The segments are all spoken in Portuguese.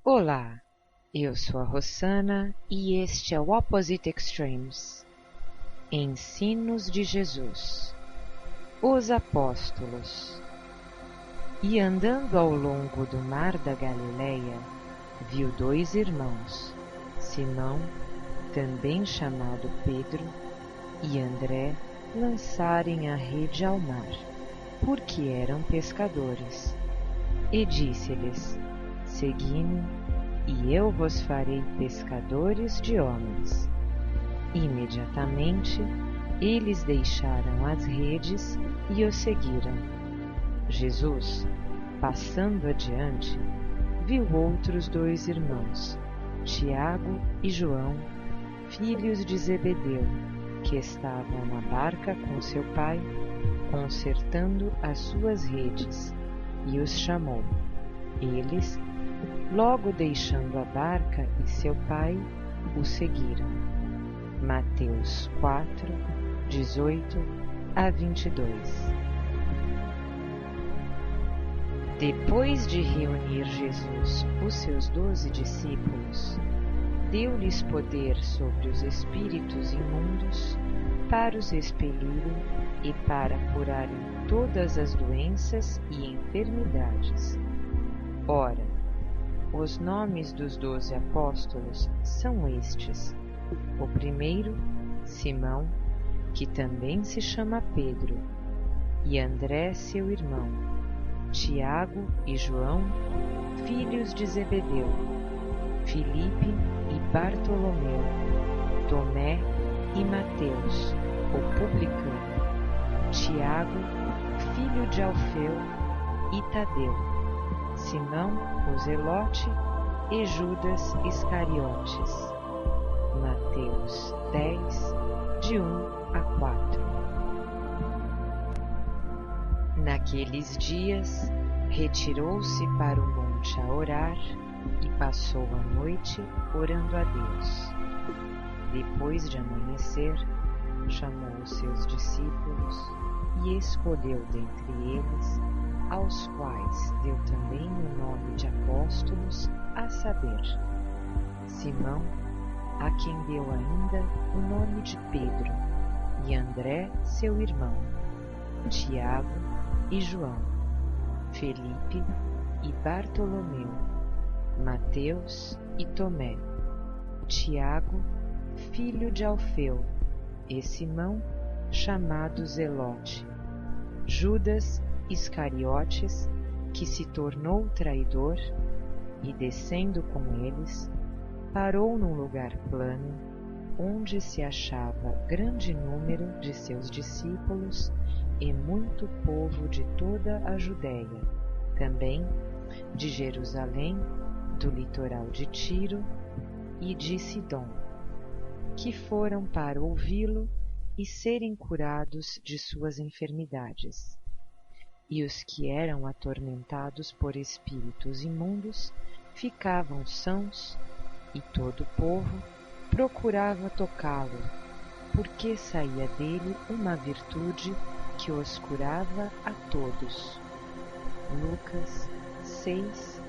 Olá, eu sou a Rossana e este é o Opposite Extremes. Ensinos de Jesus. Os Apóstolos. E andando ao longo do mar da Galileia, viu dois irmãos, Simão, também chamado Pedro, e André, lançarem a rede ao mar, porque eram pescadores. E disse-lhes: Segui-me, e eu vos farei pescadores de homens. Imediatamente, eles deixaram as redes e o seguiram. Jesus, passando adiante, viu outros dois irmãos, Tiago e João, filhos de Zebedeu, que estavam na barca com seu pai, consertando as suas redes, e os chamou. Eles, logo deixando a barca e seu pai, o seguiram. Mateus 4, 18 a 22. Depois de reunir Jesus os seus 12 discípulos, deu-lhes poder sobre os espíritos imundos para os expelirem e para curarem todas as doenças e enfermidades. Ora, os nomes dos 12 apóstolos são estes: o primeiro, Simão, que também se chama Pedro, e André, seu irmão, Tiago e João, filhos de Zebedeu, Filipe e Bartolomeu, Tomé e Mateus, o publicano, Tiago, filho de Alfeu, e Tadeu, Simão, o Zelote, e Judas Iscariotes. Mateus 10, de 1 a 4. Naqueles dias, retirou-se para o monte a orar e passou a noite orando a Deus. Depois de amanhecer, chamou os seus discípulos e escolheu dentre eles, aos quais deu também o nome de apóstolos, a saber, Simão, a quem deu ainda o nome de Pedro, e André, seu irmão, Tiago e João, Felipe e Bartolomeu, Mateus e Tomé, Tiago, filho de Alfeu, e Simão, chamado Zelote, Judas Iscariotes, que se tornou traidor, e descendo com eles, parou num lugar plano, onde se achava grande número de seus discípulos e muito povo de toda a Judéia, também de Jerusalém, do litoral de Tiro e de Sidom, que foram para ouvi-lo e serem curados de suas enfermidades. E os que eram atormentados por espíritos imundos ficavam sãos, e todo o povo procurava tocá-lo, porque saía dele uma virtude que os curava a todos. Lucas 6,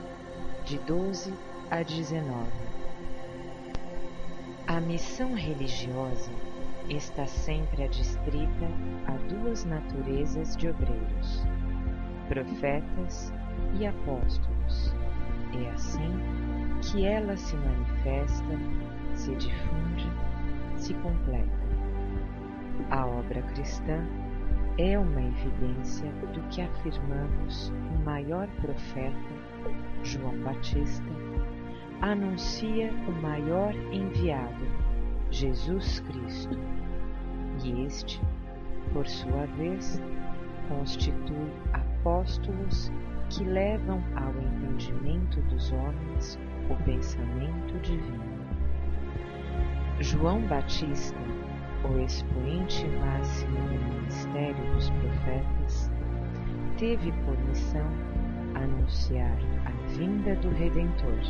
de 12 a 19. A missão religiosa está sempre adstrita a duas naturezas de obreiros, profetas e apóstolos. É assim que ela se manifesta, se difunde, se completa. A obra cristã é uma evidência do que afirmamos o maior profeta, João Batista, anuncia o maior enviado, Jesus Cristo, e este, por sua vez, constitui apóstolos que levam ao entendimento dos homens o pensamento divino. João Batista, o expoente máximo do ministério dos profetas, teve por missão anunciar a vinda do Redentor.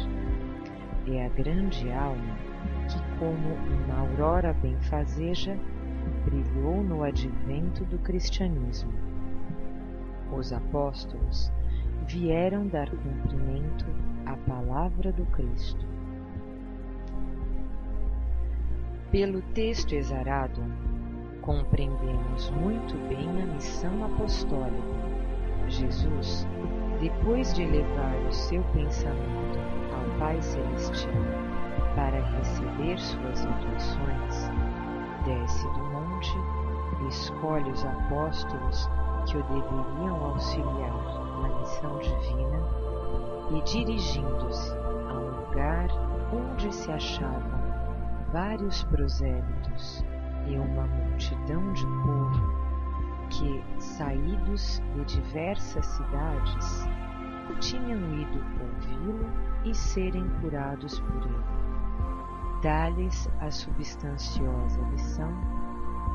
É a grande alma que, como uma aurora benfazeja, brilhou no advento do cristianismo. Os apóstolos vieram dar cumprimento a palavra do Cristo. Pelo texto exarado, compreendemos muito bem a missão apostólica. Jesus, depois de levar o seu pensamento ao Pai Celestial para receber suas intuições, desce do monte, escolhe os apóstolos que o deveriam auxiliar na missão divina e, dirigindo-se a um lugar onde se achavam vários prosélitos e uma multidão de povo que, saídos de diversas cidades, tinham ido ouvi-lo e serem curados por ele, dá-lhes a substanciosa lição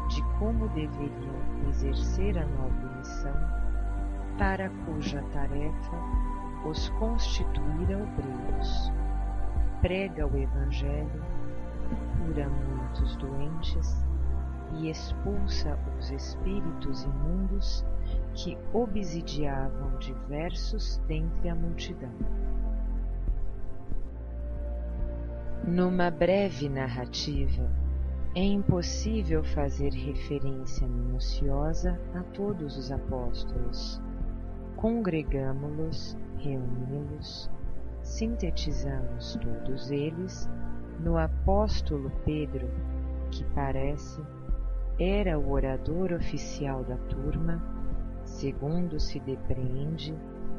de como deveriam exercer a nobre missão, para cuja tarefa os constituíra obreiros. Prega o Evangelho, cura muitos doentes e expulsa os espíritos imundos que obsidiavam diversos dentre a multidão. Numa breve narrativa, é impossível fazer referência minuciosa a todos os apóstolos. Congregamo-los, reuni-los, sintetizamos todos eles no apóstolo Pedro, que parece era o orador oficial da turma, segundo se depreende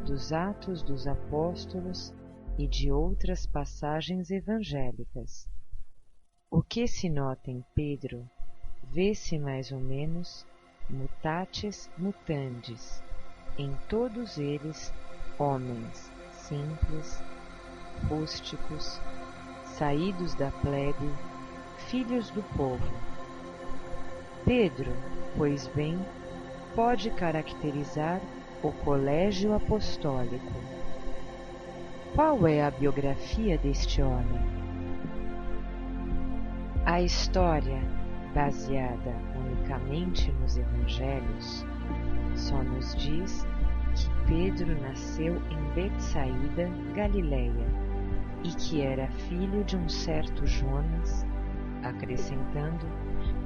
dos Atos dos Apóstolos e de outras passagens evangélicas. O que se nota em Pedro, vê-se mais ou menos mutatis mutandis, em todos eles homens simples, rústicos, saídos da plebe, filhos do povo. Pedro, pois bem, pode caracterizar o colégio apostólico. Qual é a biografia deste homem? A história, baseada unicamente nos evangelhos, só nos diz que Pedro nasceu em Betsaída, Galileia, e que era filho de um certo Jonas, acrescentando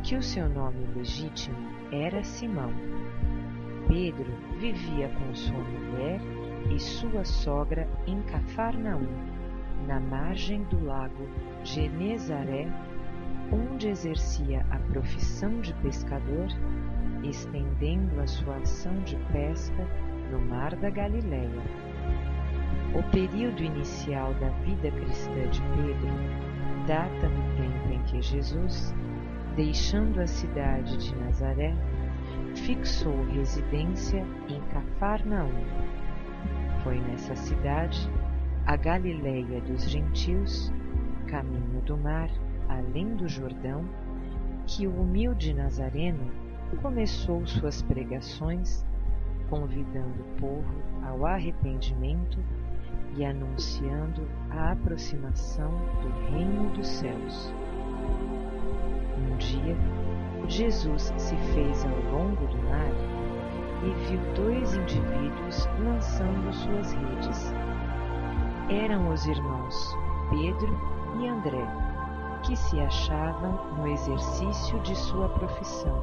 que o seu nome legítimo era Simão. Pedro vivia com sua mulher e sua sogra em Cafarnaum, na margem do lago Genezaré, onde exercia a profissão de pescador, estendendo a sua ação de pesca no mar da Galileia. O período inicial da vida cristã de Pedro data no tempo em que Jesus, deixando a cidade de Nazaré, fixou residência em Cafarnaum. Foi nessa cidade, a Galileia dos gentios, caminho do mar, além do Jordão, que o humilde nazareno começou suas pregações, convidando o povo ao arrependimento e anunciando a aproximação do reino dos céus. Um dia, Jesus se fez ao longo do mar e viu dois indivíduos lançando suas redes. Eram os irmãos Pedro e André, que se achavam no exercício de sua profissão.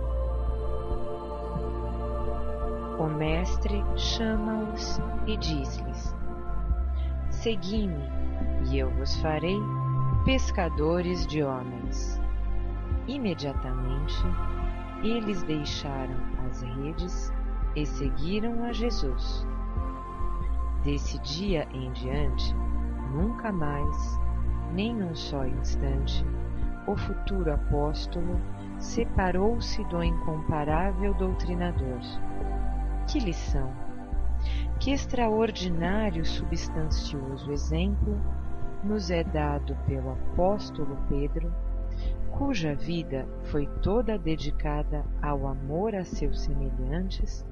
O mestre chama-os e diz-lhes: Segui-me, e eu vos farei pescadores de homens. Imediatamente, eles deixaram as redes e seguiram a Jesus. Desse dia em diante, nunca mais, nem um só instante, o futuro apóstolo separou-se do incomparável doutrinador. Que lição! Que extraordinário substancioso exemplo nos é dado pelo apóstolo Pedro, cuja vida foi toda dedicada ao amor a seus semelhantes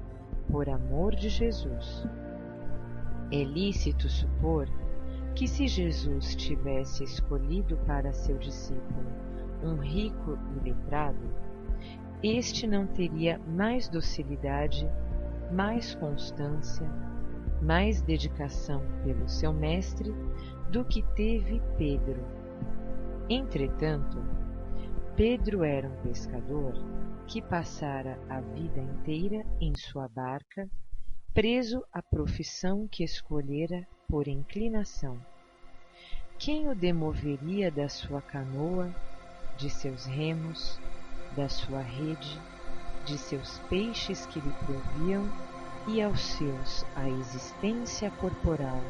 por amor de Jesus. É lícito supor que, se Jesus tivesse escolhido para seu discípulo um rico e letrado, este não teria mais docilidade, mais constância, mais dedicação pelo seu mestre do que teve Pedro. Entretanto, Pedro era um pescador que passara a vida inteira em sua barca, preso à profissão que escolhera por inclinação. Quem o demoveria da sua canoa, de seus remos, da sua rede, de seus peixes que lhe proviam e aos seus a existência corporal?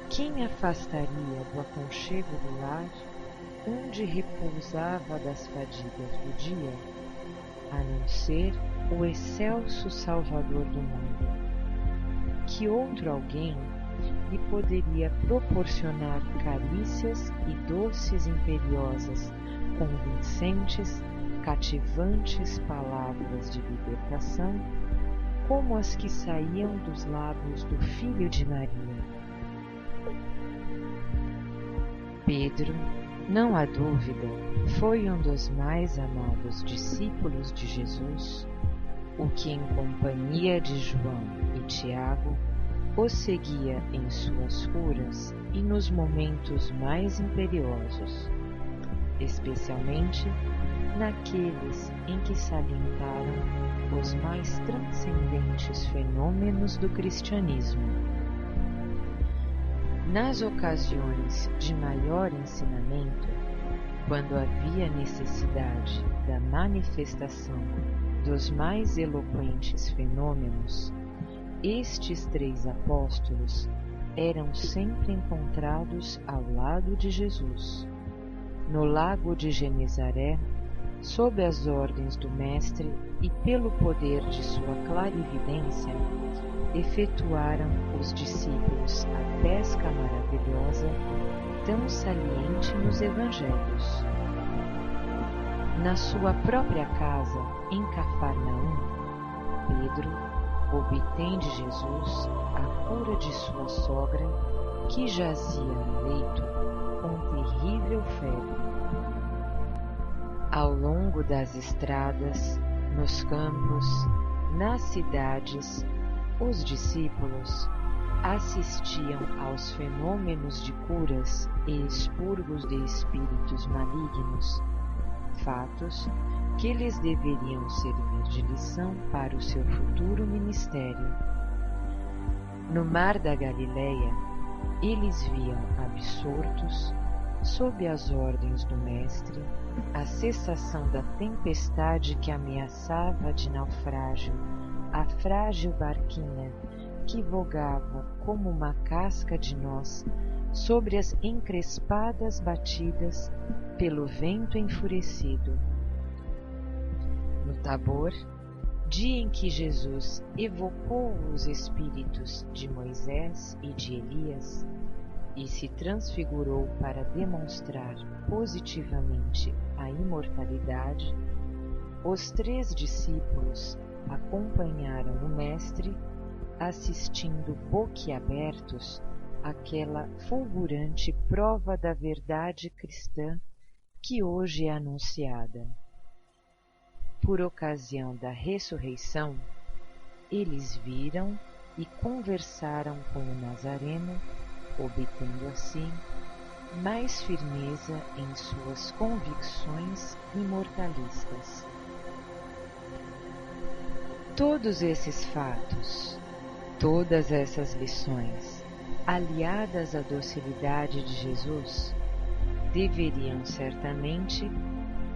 Quem afastaria do aconchego do lar, onde repousava das fadigas do dia, a não ser o excelso Salvador do mundo? Que outro alguém lhe poderia proporcionar carícias e doces imperiosas, convincentes, cativantes palavras de libertação, como as que saíam dos lábios do filho de Maria? Pedro, não há dúvida, foi um dos mais amados discípulos de Jesus, o que em companhia de João e Tiago o seguia em suas curas e nos momentos mais imperiosos, especialmente naqueles em que salientaram os mais transcendentes fenômenos do cristianismo. Nas ocasiões de maior ensinamento, quando havia necessidade da manifestação dos mais eloquentes fenômenos, estes 3 apóstolos eram sempre encontrados ao lado de Jesus, no lago de Genezaré, sob as ordens do Mestre e pelo poder de sua clarividência, efetuaram os discípulos a pesca maravilhosa tão saliente nos Evangelhos. Na sua própria casa, em Cafarnaum, Pedro obtém de Jesus a cura de sua sogra, que jazia no leito com terrível febre. Ao longo das estradas, nos campos, nas cidades, os discípulos assistiam aos fenômenos de curas e expurgos de espíritos malignos, fatos que lhes deveriam servir de lição para o seu futuro ministério. No mar da Galileia, eles viam absortos, sob as ordens do Mestre, a cessação da tempestade que ameaçava de naufrágio a frágil barquinha que vogava como uma casca de noz sobre as encrespadas batidas pelo vento enfurecido. No Tabor, dia em que Jesus evocou os espíritos de Moisés e de Elias e se transfigurou para demonstrar positivamente a imortalidade, os 3 discípulos acompanharam o Mestre, assistindo boquiabertos àquela fulgurante prova da verdade cristã que hoje é anunciada. Por ocasião da ressurreição, eles viram e conversaram com o Nazareno, obtendo assim mais firmeza em suas convicções imortalistas. Todos esses fatos, todas essas lições, aliadas à docilidade de Jesus, deveriam certamente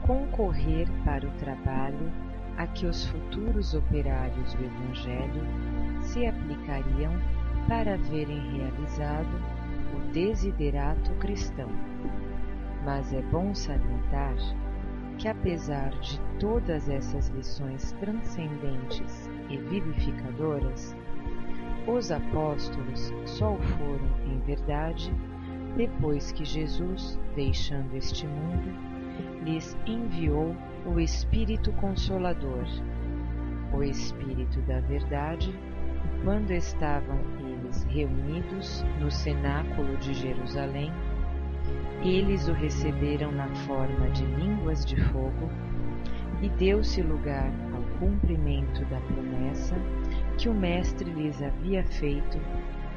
concorrer para o trabalho a que os futuros operários do Evangelho se aplicariam para verem realizado o desiderato cristão. Mas é bom salientar que, apesar de todas essas lições transcendentes e vivificadoras, os apóstolos só o foram em verdade depois que Jesus, deixando este mundo, lhes enviou o Espírito Consolador, o Espírito da Verdade, quando estavam eles reunidos no cenáculo de Jerusalém. Eles o receberam na forma de línguas de fogo, e deu-se lugar ao cumprimento da promessa que o Mestre lhes havia feito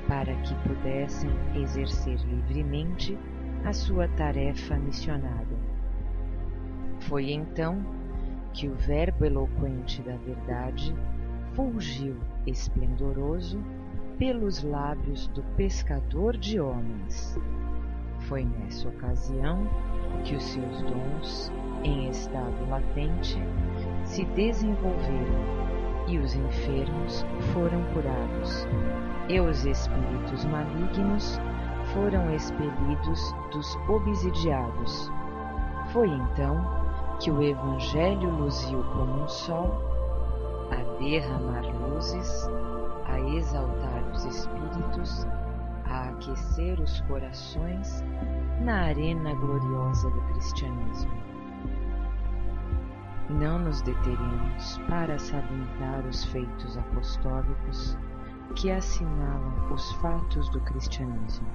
para que pudessem exercer livremente a sua tarefa missionária. Foi então que o Verbo eloquente da verdade fulgiu esplendoroso pelos lábios do pescador de homens. Foi nessa ocasião que os seus dons, em estado latente, se desenvolveram e os enfermos foram curados, e os espíritos malignos foram expelidos dos obsidiados. Foi então que o Evangelho luziu como um sol, a derramar luzes, a exaltar os espíritos, a aquecer os corações na arena gloriosa do cristianismo. Não nos deteremos para salientar os feitos apostólicos que assinalam os fatos do cristianismo.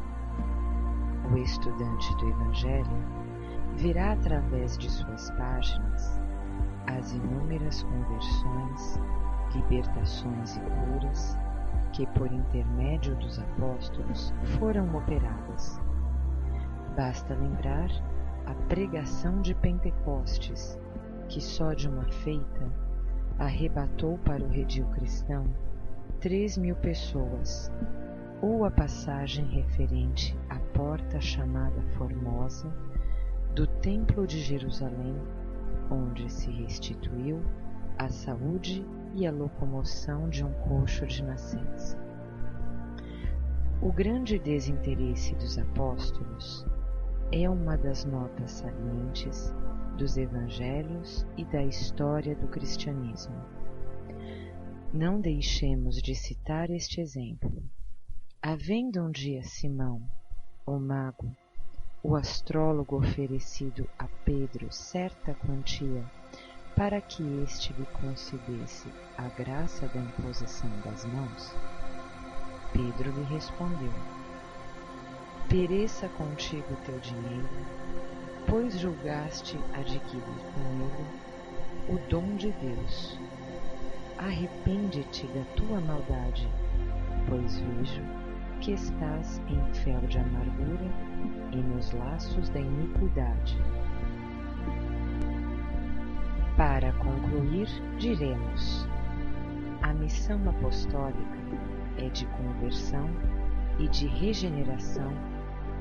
O estudante do Evangelho verá através de suas páginas as inúmeras conversões, libertações e curas que, por intermédio dos apóstolos, foram operadas. Basta lembrar a pregação de Pentecostes, que só de uma feita arrebatou para o redil cristão 3.000 pessoas, ou a passagem referente à porta chamada Formosa do Templo de Jerusalém, onde se restituiu a saúde e a locomoção de um coxo de nascença. O grande desinteresse dos apóstolos é uma das notas salientes dos evangelhos e da história do cristianismo. Não deixemos de citar este exemplo. Havendo um dia Simão, o mago, o astrólogo, oferecido a Pedro certa quantia para que este lhe concedesse a graça da imposição das mãos, Pedro lhe respondeu: pereça contigo teu dinheiro, pois julgaste adquirir com ele o dom de Deus. Arrepende-te da tua maldade, pois vejo que estás em fel de amargura e nos laços da iniquidade. Para concluir, diremos: a missão apostólica é de conversão e de regeneração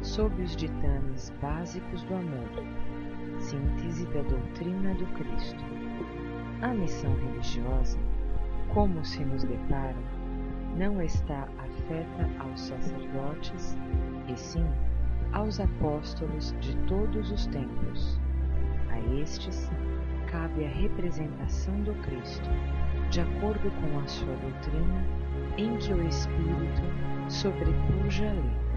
sob os ditames básicos do amor, síntese da doutrina do Cristo. A missão religiosa, como se nos depara, não está afeta aos sacerdotes, e sim aos apóstolos de todos os tempos. A estes cabe a representação do Cristo, de acordo com a sua doutrina, em que o Espírito sobrepuja a letra.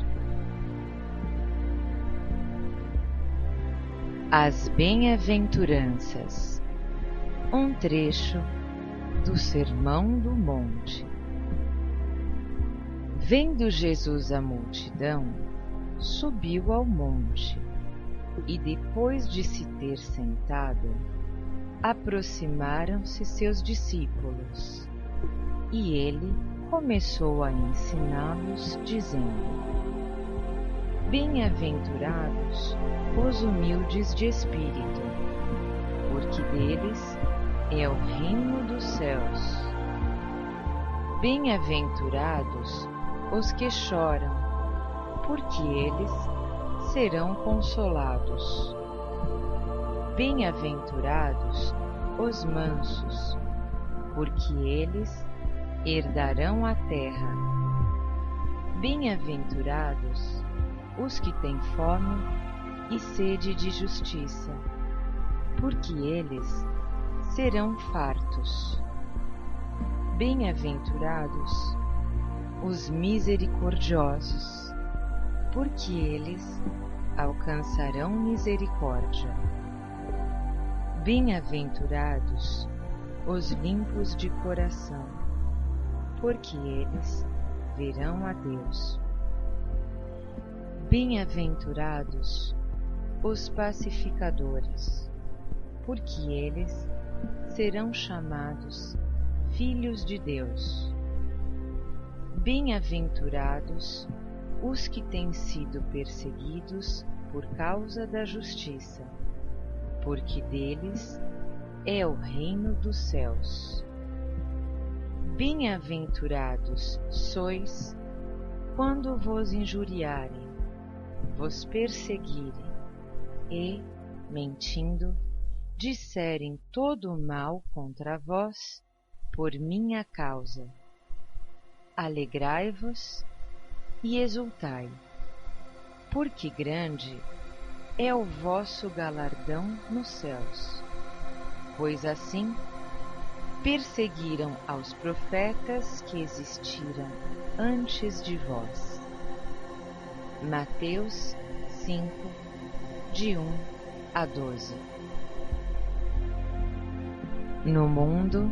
As Bem-aventuranças. Um trecho do Sermão do Monte. Vendo Jesus a multidão, subiu ao monte, e depois de se ter sentado, aproximaram-se seus discípulos, e ele começou a ensiná-los, dizendo: Bem-aventurados os humildes de espírito, porque deles é o reino dos céus. Bem-aventurados os que choram, porque eles serão consolados. Bem-aventurados os mansos, porque eles herdarão a terra. Bem-aventurados os que têm fome e sede de justiça, porque eles serão fartos. Bem-aventurados os misericordiosos, porque eles alcançarão misericórdia. Bem-aventurados os limpos de coração, porque eles verão a Deus. Bem-aventurados os pacificadores, porque eles serão chamados filhos de Deus. Bem-aventurados os que têm sido perseguidos por causa da justiça, porque deles é o reino dos céus. Bem-aventurados sois quando vos injuriarem, vos perseguirem e, mentindo, disserem todo o mal contra vós por minha causa. Alegrai-vos e exultai, porque grande é o vosso galardão nos céus, pois assim perseguiram aos profetas que existiram antes de vós. Mateus 5, de 1 a 12. No mundo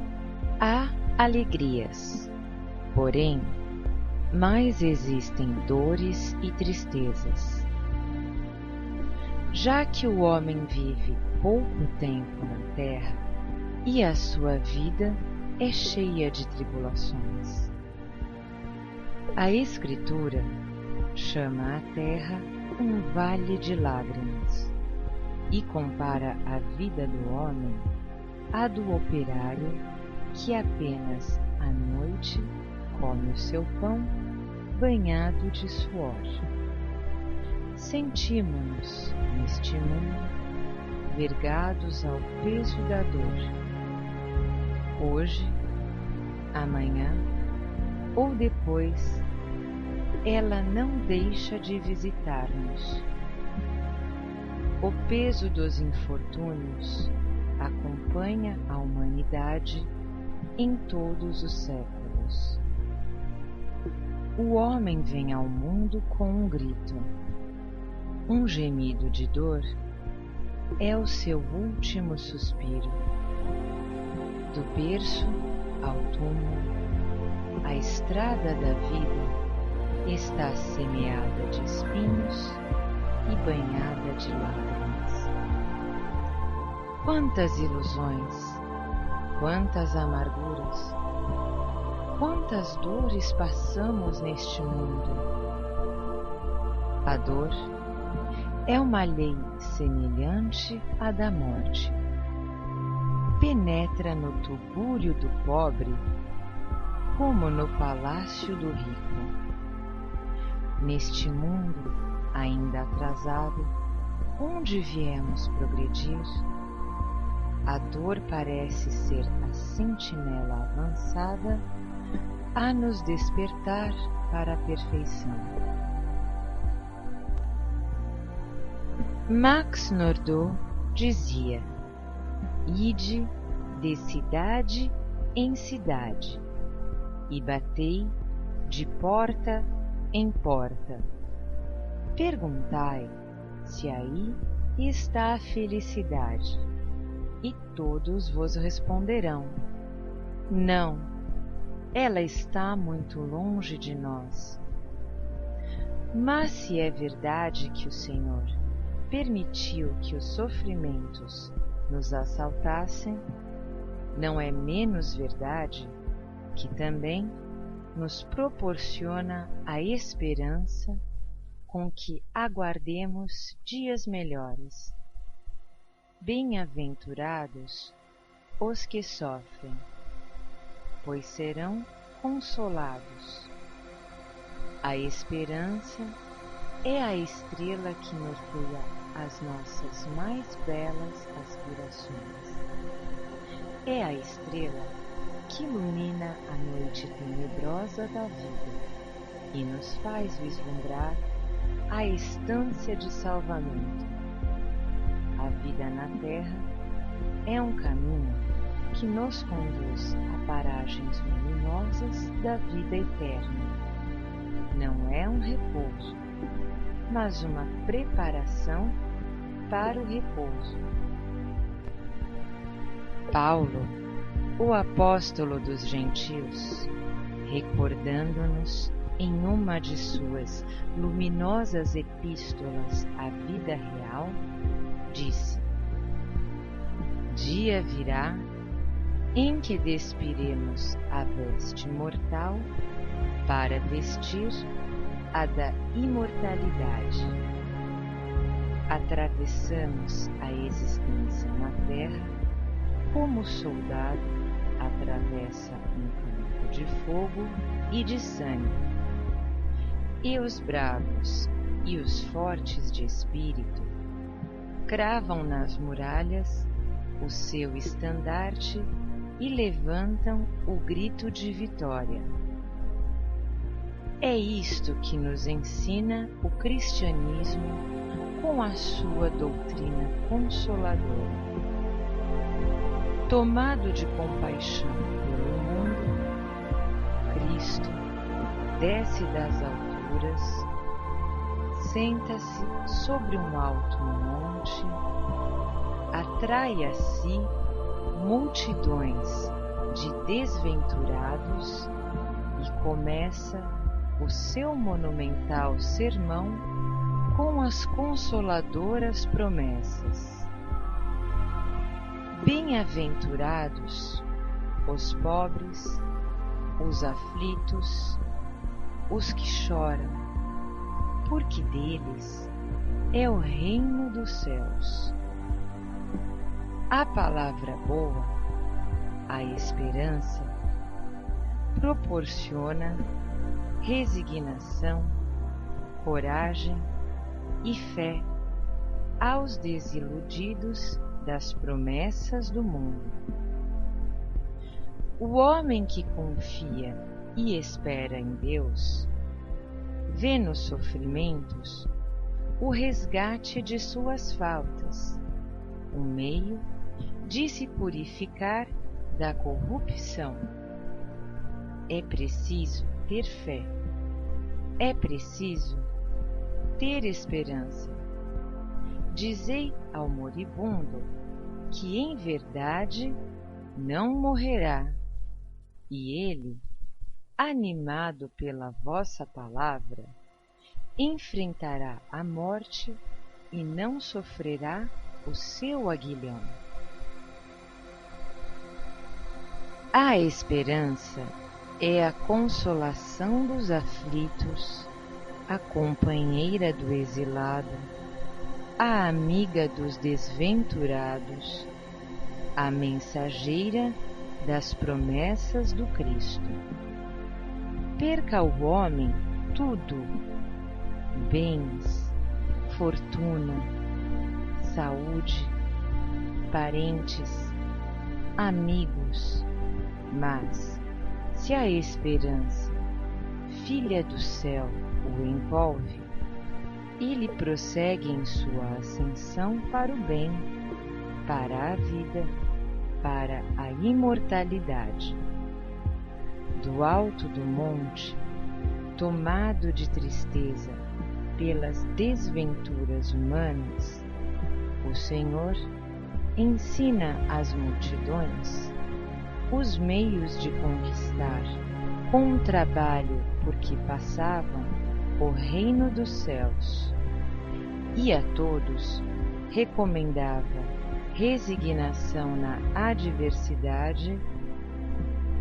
há alegrias, porém, mais existem dores e tristezas. Já que o homem vive pouco tempo na terra, e a sua vida é cheia de tribulações. A Escritura chama a terra um vale de lágrimas e compara a vida do homem à do operário que apenas à noite come o seu pão banhado de suor. Sentimos-nos, neste mundo, vergados ao peso da dor. Hoje, amanhã ou depois, ela não deixa de visitar-nos. O peso dos infortúnios acompanha a humanidade em todos os séculos. O homem vem ao mundo com um grito. Um gemido de dor é o seu último suspiro. Do berço ao túmulo, a estrada da vida está semeada de espinhos e banhada de lágrimas. Quantas ilusões, quantas amarguras, quantas dores passamos neste mundo. A dor é uma lei semelhante à da morte. Penetra no tubúrio do pobre como no palácio do rico. Neste mundo ainda atrasado, onde viemos progredir, a dor parece ser a sentinela avançada a nos despertar para a perfeição. Max Nordau dizia: ide de cidade em cidade e batei de porta em porta. Perguntai se aí está a felicidade, e todos vos responderão: não, ela está muito longe de nós. Mas se é verdade que o Senhor permitiu que os sofrimentos nos assaltassem, não é menos verdade que também nos proporciona a esperança com que aguardemos dias melhores. Bem-aventurados os que sofrem, pois serão consolados. A esperança é a estrela que norteia as nossas mais belas aspirações. É a estrela que ilumina a noite tenebrosa da vida e nos faz vislumbrar a estância de salvamento. A vida na terra é um caminho que nos conduz a paragens luminosas da vida eterna. Não é um repouso, mas uma preparação para o repouso. Paulo, o apóstolo dos gentios, recordando-nos em uma de suas luminosas epístolas à vida real, disse: dia virá em que despiremos a veste mortal para vestir a da imortalidade. Atravessamos a existência na terra como o soldado atravessa um campo de fogo e de sangue. E os bravos e os fortes de espírito cravam nas muralhas o seu estandarte e levantam o grito de vitória. É isto que nos ensina o cristianismo com a sua doutrina consoladora. Tomado de compaixão pelo mundo, Cristo desce das alturas, senta-se sobre um alto monte, atrai a si multidões de desventurados e começa o seu monumental sermão com as consoladoras promessas. Bem-aventurados os pobres, os aflitos, os que choram, porque deles é o reino dos céus. A palavra boa, a esperança, proporciona resignação, coragem e fé aos desiludidos das promessas do mundo. O homem que confia e espera em Deus vê nos sofrimentos o resgate de suas faltas, um meio de se purificar da corrupção. É preciso ter fé, é preciso ter esperança. Dizei ao moribundo que em verdade não morrerá, e ele, animado pela vossa palavra, enfrentará a morte e não sofrerá o seu aguilhão. A esperança é a consolação dos aflitos, a companheira do exilado, a amiga dos desventurados, a mensageira das promessas do Cristo. Perca o homem tudo: bens, fortuna, saúde, parentes, amigos, mas se a esperança, filha do céu, o envolve, ele prossegue em sua ascensão para o bem, para a vida, para a imortalidade. Do alto do monte, tomado de tristeza pelas desventuras humanas, o Senhor ensina às multidões os meios de conquistar, com o trabalho por que passavam, o reino dos céus, e a todos recomendava resignação na adversidade,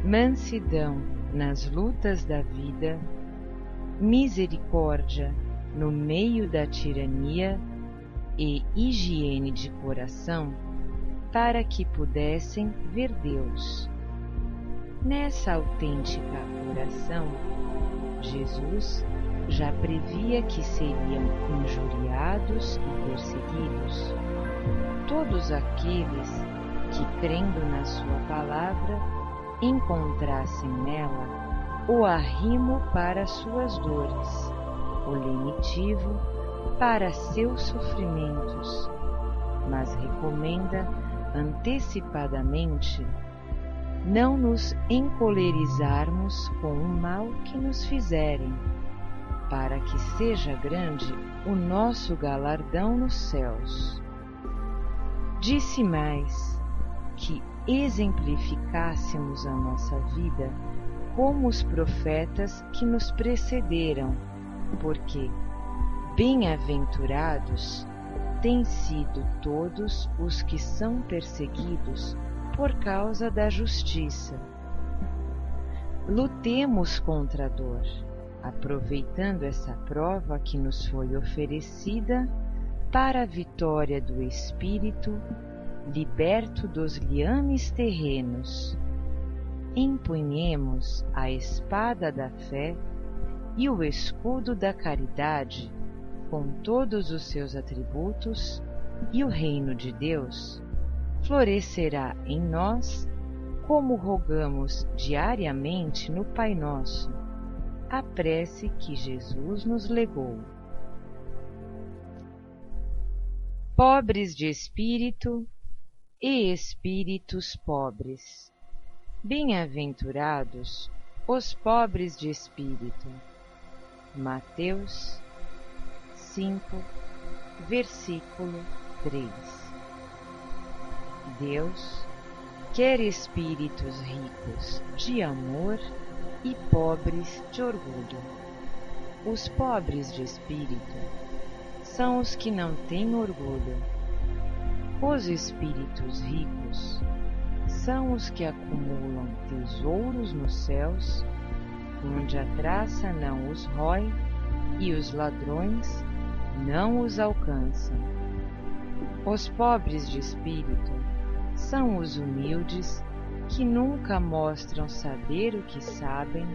mansidão nas lutas da vida, misericórdia no meio da tirania e higiene de coração, para que pudessem ver Deus. Nessa autêntica oração, Jesus já previa que seriam injuriados e perseguidos todos aqueles que, crendo na sua palavra, encontrassem nela o arrimo para suas dores, o lenitivo para seus sofrimentos, mas recomenda antecipadamente não nos encolerizarmos com o mal que nos fizerem, para que seja grande o nosso galardão nos céus. Disse mais que exemplificássemos a nossa vida como os profetas que nos precederam, porque bem-aventurados têm sido todos os que são perseguidos por causa da justiça. Lutemos contra a dor, aproveitando essa prova que nos foi oferecida para a vitória do espírito, liberto dos liames terrenos. Empunhemos a espada da fé e o escudo da caridade, com todos os seus atributos, e o reino de Deus florescerá em nós, como rogamos diariamente no Pai Nosso, a prece que Jesus nos legou. Pobres de espírito e espíritos pobres. Bem-aventurados os pobres de espírito. Mateus 5, versículo 3. Deus quer espíritos ricos de amor e pobres de orgulho. Os pobres de espírito são os que não têm orgulho. Os espíritos ricos são os que acumulam tesouros nos céus, onde a traça não os rói e os ladrões não os alcançam. Os pobres de espírito são os humildes que nunca mostram saber o que sabem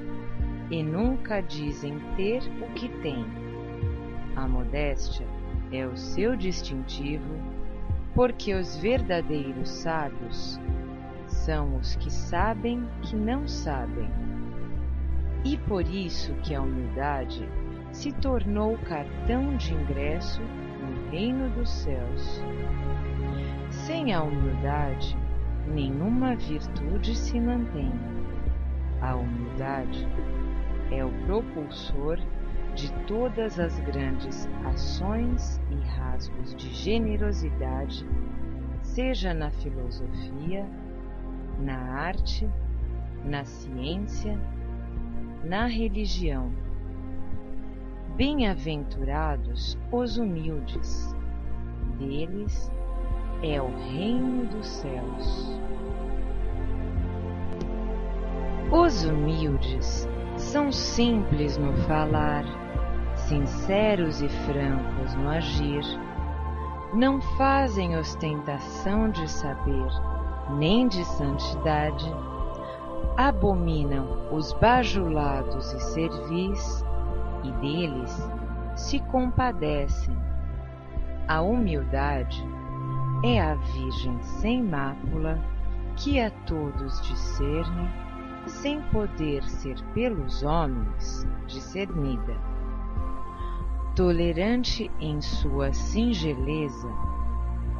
e nunca dizem ter o que têm. A modéstia é o seu distintivo, porque os verdadeiros sábios são os que sabem que não sabem. E por isso que a humildade se tornou cartão de ingresso no reino dos céus. Sem a humildade, nenhuma virtude se mantém. A humildade é o propulsor de todas as grandes ações e rasgos de generosidade, seja na filosofia, na arte, na ciência, na religião. Bem-aventurados os humildes, deles é o reino dos céus. Os humildes são simples no falar, sinceros e francos no agir, não fazem ostentação de saber, nem de santidade, abominam os bajulados e servis, e deles se compadecem. A humildade é a Virgem sem mácula, que a todos discerne, sem poder ser pelos homens discernida. Tolerante em sua singeleza,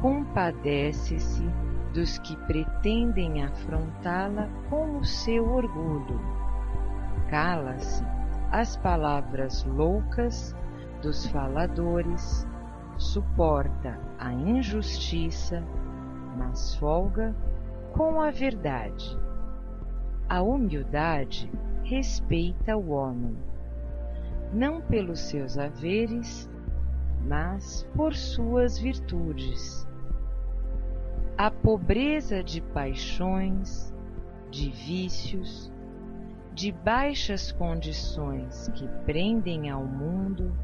compadece-se dos que pretendem afrontá-la com o seu orgulho. Cala-se as palavras loucas dos faladores, suporta a injustiça, mas folga com a verdade. A humildade respeita o homem, não pelos seus haveres, mas por suas virtudes. A pobreza de paixões, de vícios, de baixas condições que prendem ao mundo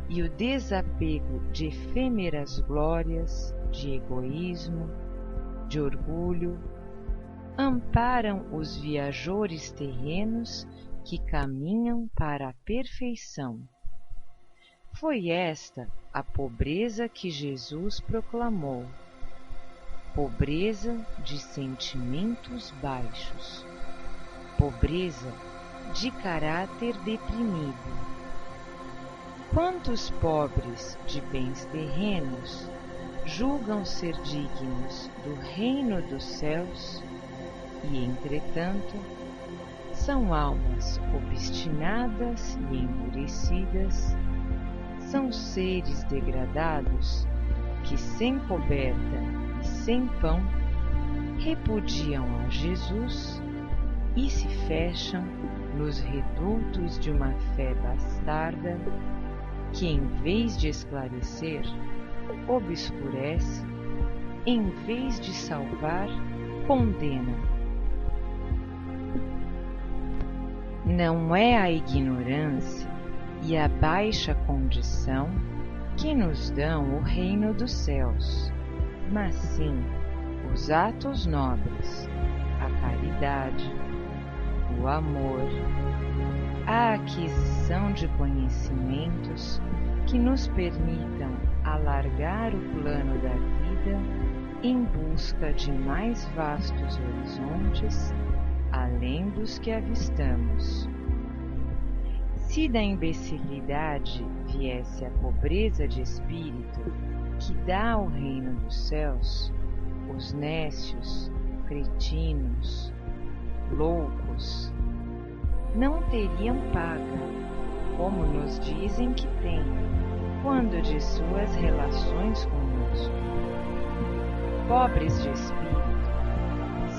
e o desapego de efêmeras glórias, de egoísmo, de orgulho, amparam os viajores terrenos que caminham para a perfeição. Foi esta a pobreza que Jesus proclamou, pobreza de sentimentos baixos, pobreza de caráter deprimido. Quantos pobres de bens terrenos julgam ser dignos do reino dos céus e, entretanto, são almas obstinadas e endurecidas, são seres degradados que, sem coberta e sem pão, repudiam a Jesus e se fecham nos redutos de uma fé bastarda que, em vez de esclarecer, obscurece, em vez de salvar, condena. Não é a ignorância e a baixa condição que nos dão o reino dos céus, mas sim os atos nobres, a caridade, o amor, a aquisição de conhecimentos que nos permitam alargar o plano da vida em busca de mais vastos horizontes, além dos que avistamos. Se da imbecilidade viesse a pobreza de espírito que dá ao reino dos céus, os nécios, cretinos, loucos, não teriam paga, como nos dizem que têm, quando de suas relações conosco. Pobres de espírito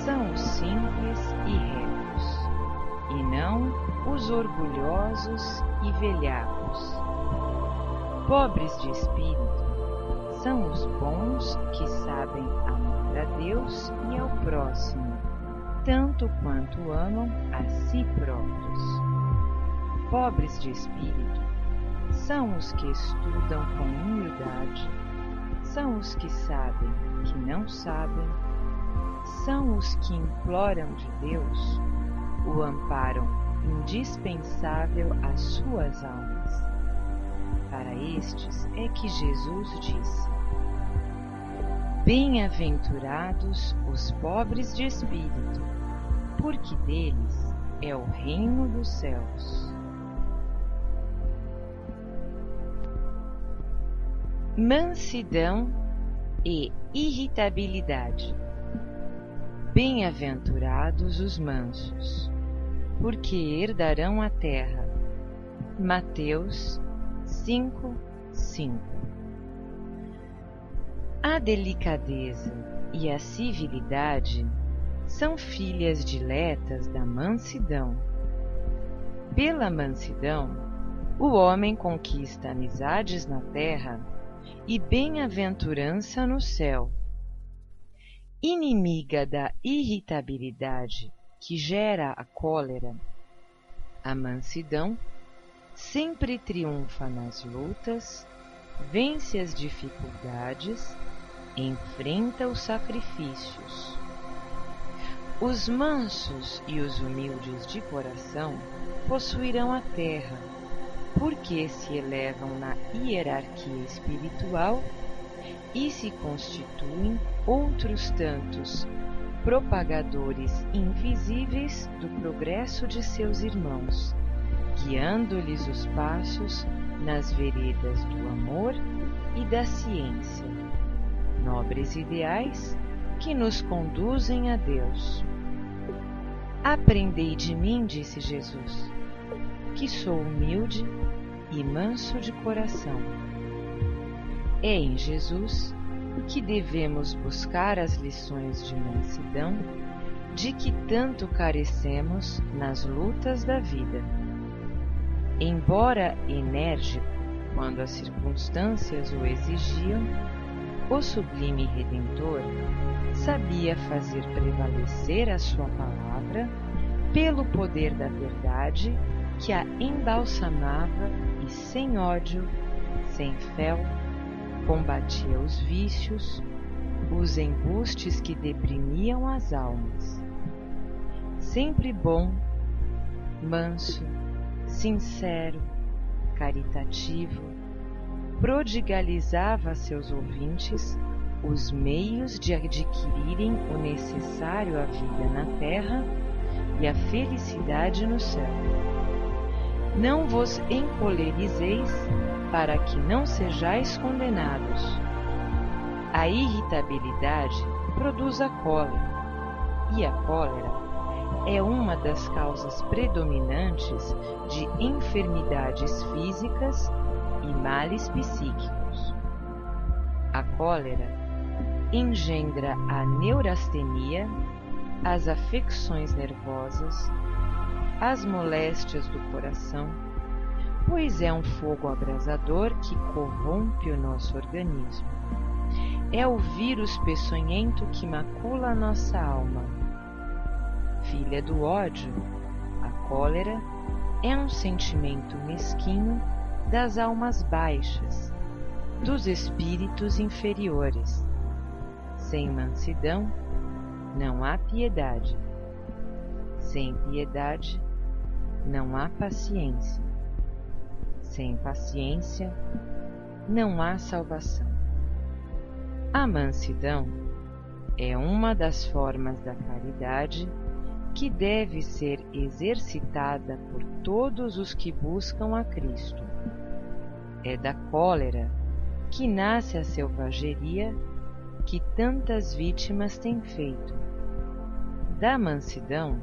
são os simples e retos, e não os orgulhosos e velhacos. Pobres de espírito são os bons que sabem amar a Deus e ao próximo, tanto quanto amam a si próprios. Pobres de espírito são os que estudam com humildade, são os que sabem que não sabem, são os que imploram de Deus o amparo indispensável às suas almas. Para estes é que Jesus disse: Bem-aventurados os pobres de espírito, porque deles é o reino dos céus. Mansidão e irritabilidade. Bem-aventurados os mansos, porque herdarão a terra. Mateus 5:5. A delicadeza e a civilidade são filhas diletas da mansidão. Pela mansidão, o homem conquista amizades na terra e bem-aventurança no céu. Inimiga da irritabilidade que gera a cólera, a mansidão sempre triunfa nas lutas, vence as dificuldades, enfrenta os sacrifícios. Os mansos e os humildes de coração possuirão a terra, porque se elevam na hierarquia espiritual e se constituem outros tantos propagadores invisíveis do progresso de seus irmãos, guiando-lhes os passos nas veredas do amor e da ciência, nobres ideais que nos conduzem a Deus. Aprendei de mim, disse Jesus, que sou humilde e manso de coração. É em Jesus que devemos buscar as lições de mansidão de que tanto carecemos nas lutas da vida. Embora enérgico quando as circunstâncias o exigiam, o sublime Redentor sabia fazer prevalecer a sua palavra pelo poder da verdade que a embalsamava e sem ódio, sem fel, combatia os vícios, os embustes que deprimiam as almas. Sempre bom, manso, sincero, caritativo, prodigalizava a seus ouvintes os meios de adquirirem o necessário à vida na terra e a felicidade no céu. Não vos encolerizeis, para que não sejais condenados. A irritabilidade produz a cólera, e a cólera é uma das causas predominantes de enfermidades físicas e males psíquicos. A cólera engendra a neurastenia, as afecções nervosas, as moléstias do coração, pois é um fogo abrasador que corrompe o nosso organismo. É o vírus peçonhento que macula a nossa alma. Filha do ódio, a cólera é um sentimento mesquinho das almas baixas, dos espíritos inferiores. Sem mansidão não há piedade. Sem piedade não há paciência. Sem paciência não há salvação. A mansidão é uma das formas da caridade que deve ser exercitada por todos os que buscam a Cristo. É da cólera que nasce a selvageria que tantas vítimas têm feito. Da mansidão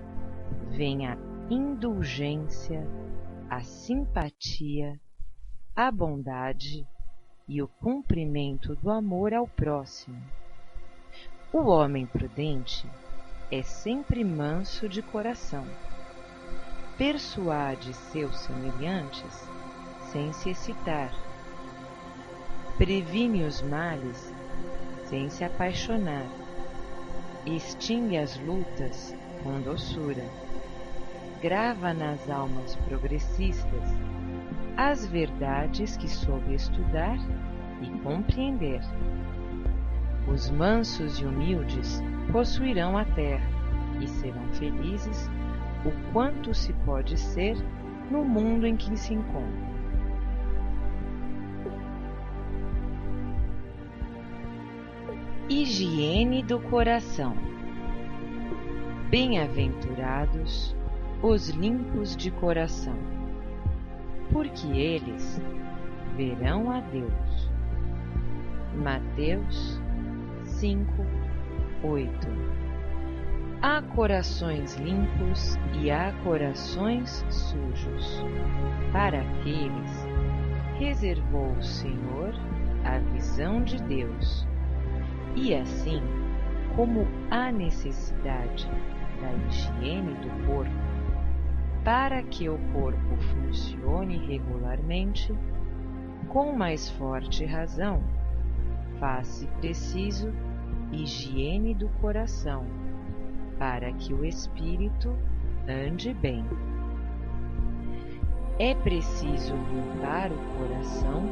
vem a indulgência, a simpatia, a bondade e o cumprimento do amor ao próximo. O homem prudente é sempre manso de coração. Persuade seus semelhantes sem se excitar. Previne os males sem se apaixonar. Extingue as lutas com doçura. Grava nas almas progressistas as verdades que soube estudar e compreender. Os mansos e humildes possuirão a terra e serão felizes o quanto se pode ser no mundo em que se encontram. Higiene do coração. Bem-aventurados os limpos de coração, porque eles verão a Deus. Mateus 5:8. Há corações limpos e há corações sujos. Para aqueles reservou o Senhor a visão de Deus. E assim, como há necessidade da higiene do corpo, para que o corpo funcione regularmente, com mais forte razão, faz-se preciso higiene do coração, para que o espírito ande bem. É preciso limpar o coração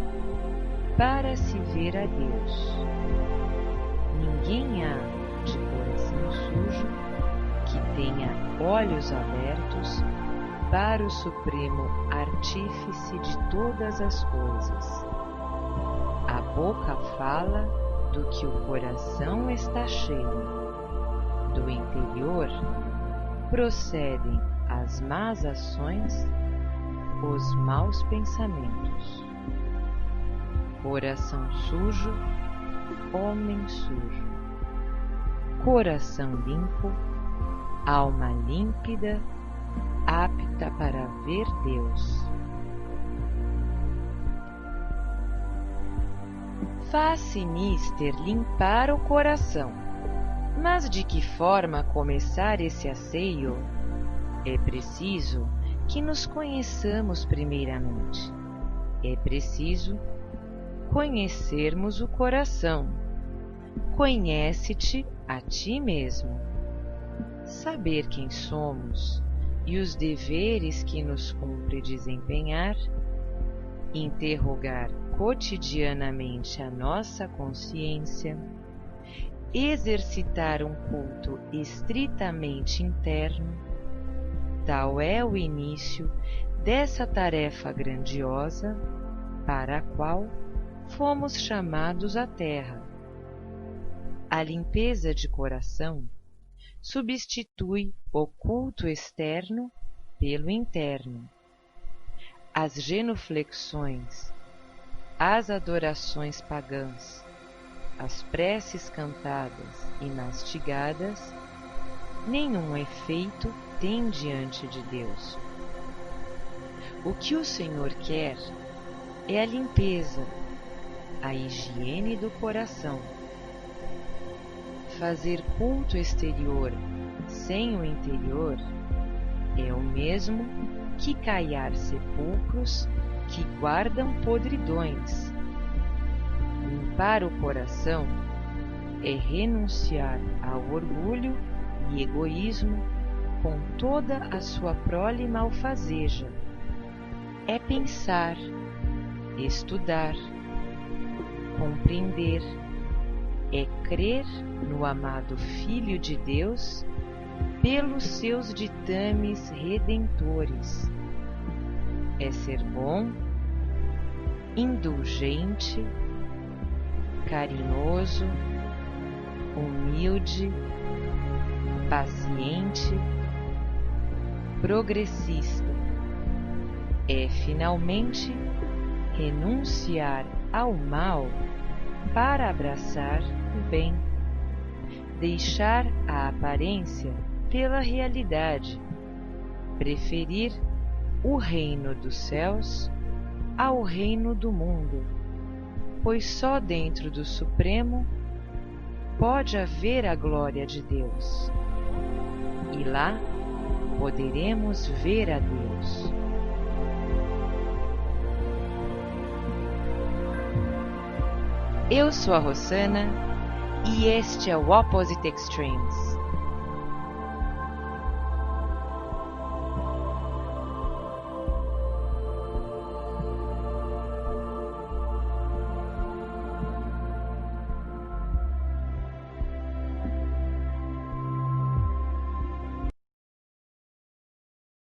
para se ver a Deus. Ninguém há de coração sujo que tenha olhos abertos para o Supremo Artífice de todas as coisas. A boca fala do que o coração está cheio. Do interior procedem as más ações, os maus pensamentos. Coração sujo, homem sujo. Coração limpo, alma límpida, apta para ver Deus. Faz-se mister limpar o coração. Mas de que forma começar esse asseio? É preciso que nos conheçamos primeiramente. É preciso conhecermos o coração. Conhece-te a ti mesmo. Saber quem somos e os deveres que nos cumpre desempenhar, interrogar cotidianamente a nossa consciência, exercitar um culto estritamente interno, tal é o início dessa tarefa grandiosa para a qual fomos chamados à Terra. A limpeza de coração substitui o culto externo pelo interno. As genuflexões, as adorações pagãs, as preces cantadas e mastigadas, nenhum efeito têm diante de Deus. O que o Senhor quer é a limpeza, a higiene do coração. Fazer culto exterior sem o interior é o mesmo que caiar sepulcros que guardam podridões. Limpar o coração é renunciar ao orgulho e egoísmo com toda a sua prole malfazeja. É pensar, estudar, compreender, é crer no amado Filho de Deus pelos seus ditames redentores. É ser bom, indulgente, carinhoso, humilde, paciente, progressista. É finalmente renunciar ao mal para abraçar o bem, deixar a aparência pela realidade, preferir o reino dos céus ao reino do mundo, pois só dentro do Supremo pode haver a glória de Deus, e lá poderemos ver a Deus. Eu sou a Rosana e este é o Opposite Extremes.